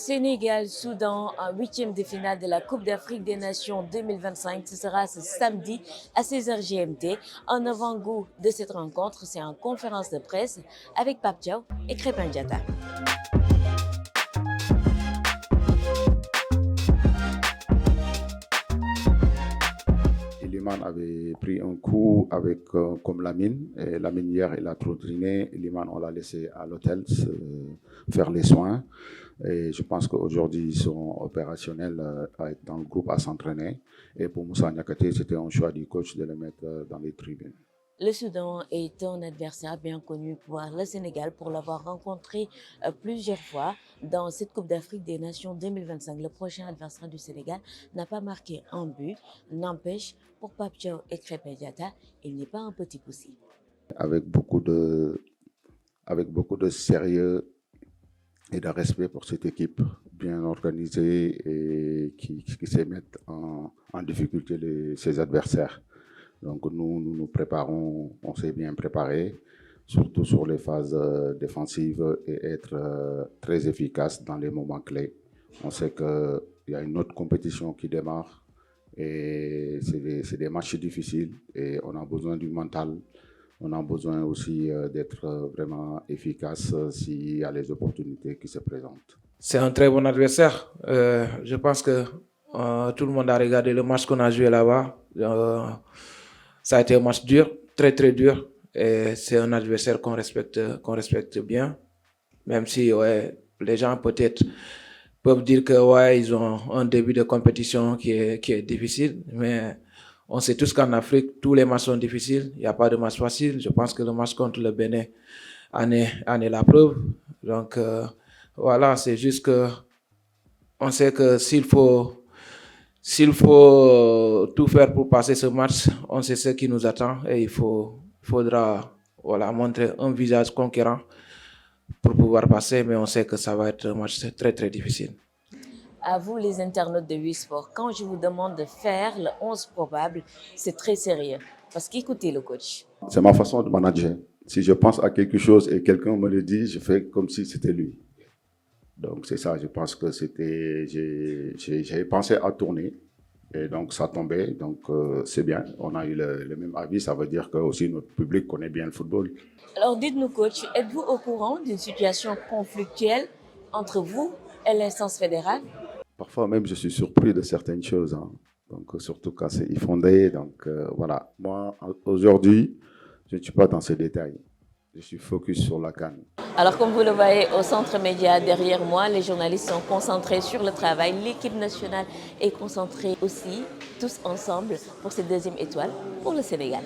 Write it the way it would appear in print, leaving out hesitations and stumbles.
Sénégal-Soudan en huitième de finale de la Coupe d'Afrique des Nations 2025. Ce sera ce samedi à 16h GMT. En avant-goût de cette rencontre, c'est en conférence de presse avec Pape Thiaw et Krépin Diatta. Liman avait pris un coup avec comme Lamine. Et Lamine hier, il a trop triné. Liman, on l'a laissé à l'hôtel faire les soins. Et je pense qu'aujourd'hui, ils sont opérationnels à être dans le groupe, à s'entraîner. Et pour Moussa Niakate, c'était un choix du coach de le mettre dans les tribunes. Le Soudan est un adversaire bien connu pour le Sénégal, pour l'avoir rencontré plusieurs fois dans cette Coupe d'Afrique des Nations 2025. Le prochain adversaire du Sénégal n'a pas marqué un but. N'empêche, pour Pape Thiaw et Krépin Diatta, il n'est pas un petit poussi. Avec beaucoup de sérieux et de respect pour cette équipe bien organisée et qui sait mettre en difficulté ses adversaires. Donc nous préparons, on s'est bien préparé, surtout sur les phases défensives et être très efficace dans les moments clés. On sait qu'il y a une autre compétition qui démarre et c'est des matchs difficiles et on a besoin du mental. On a besoin aussi d'être vraiment efficace s'il y a les opportunités qui se présentent. C'est un très bon adversaire. Je pense que tout le monde a regardé le match qu'on a joué là-bas. Ça a été un match dur, très très dur. Et c'est un adversaire qu'on respecte bien. Même si les gens peut-être peuvent dire que ils ont un début de compétition qui est difficile. Mais on sait tous qu'en Afrique, tous les matchs sont difficiles. Il n'y a pas de match facile. Je pense que le match contre le Bénin en est la preuve. Donc voilà, c'est juste que on sait que s'il faut tout faire pour passer ce match, on sait ce qui nous attend et il faudra montrer un visage conquérant pour pouvoir passer, mais on sait que ça va être un match très très difficile. À vous les internautes de WeSport, quand je vous demande de faire le 11 probable, c'est très sérieux. Parce qu'écoutez le coach. C'est ma façon de manager. Si je pense à quelque chose et quelqu'un me le dit, je fais comme si c'était lui. Donc c'est ça, je pense que j'ai pensé à tourner et donc ça tombait, donc c'est bien. On a eu le même avis, ça veut dire que aussi notre public connaît bien le football. Alors dites-nous coach, êtes-vous au courant d'une situation conflictuelle entre vous et l'instance fédérale? Parfois même je suis surpris de certaines choses, hein. Donc surtout quand c'est infondé. Donc voilà, moi aujourd'hui je ne suis pas dans ces détails. Je suis focus sur la CAN. Alors comme vous le voyez au centre média derrière moi, les journalistes sont concentrés sur le travail. L'équipe nationale est concentrée aussi, tous ensemble, pour cette deuxième étoile pour le Sénégal.